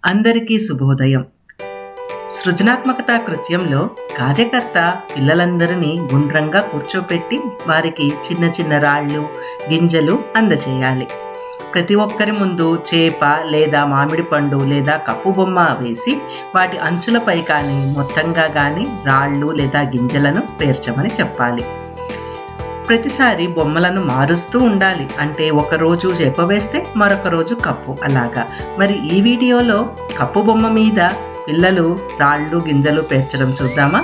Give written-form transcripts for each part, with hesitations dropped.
అందరికీ శుభోదయం. సృజనాత్మకత కృత్యంలో కార్యకర్త పిల్లలందరినీ గుండ్రంగా కూర్చోపెట్టి వారికి చిన్న చిన్న రాళ్ళు, గింజలు అందచేయాలి. ప్రతి ఒక్కరి ముందు చేప లేదా మామిడి పండు లేదా కప్పు బొమ్మ వేసి వాటి అంచులపై కానీ మొత్తంగా కానీ రాళ్ళు లేదా గింజలను పేర్చమని చెప్పాలి. ప్రతిసారి బొమ్మలను మారుస్తూ ఉండాలి. అంటే ఒకరోజు చేప వేస్తే మరొక రోజు కప్పు, అలాగా. మరి ఈ వీడియోలో కప్పు బొమ్మ మీద పిల్లలు రాళ్ళు గింజలు పేర్చడం చూద్దామా?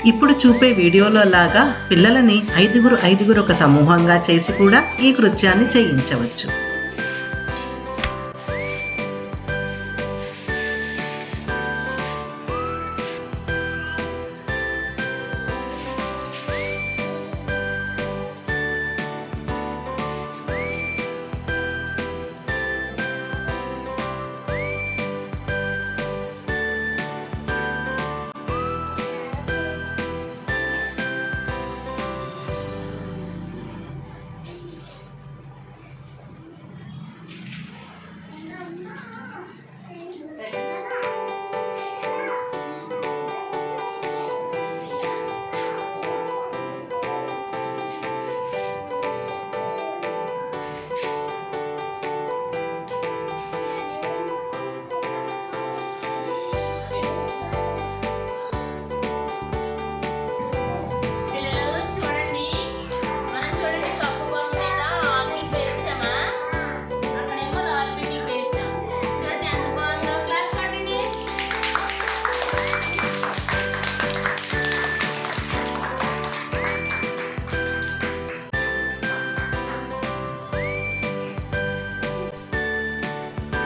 ఇప్పుడు చూపే వీడియోలో లాగా పిల్లలని ఐదుగురు ఒక సమూహంగా చేసి కూడా ఈ కృత్యాన్ని చేయించవచ్చు.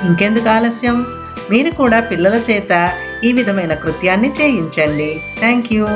ఇంకెందుకు ఆలస్యం, మీరు కూడా పిల్లల చేత ఈ విధమైన కృత్యాన్ని చేయించండి. Thank you.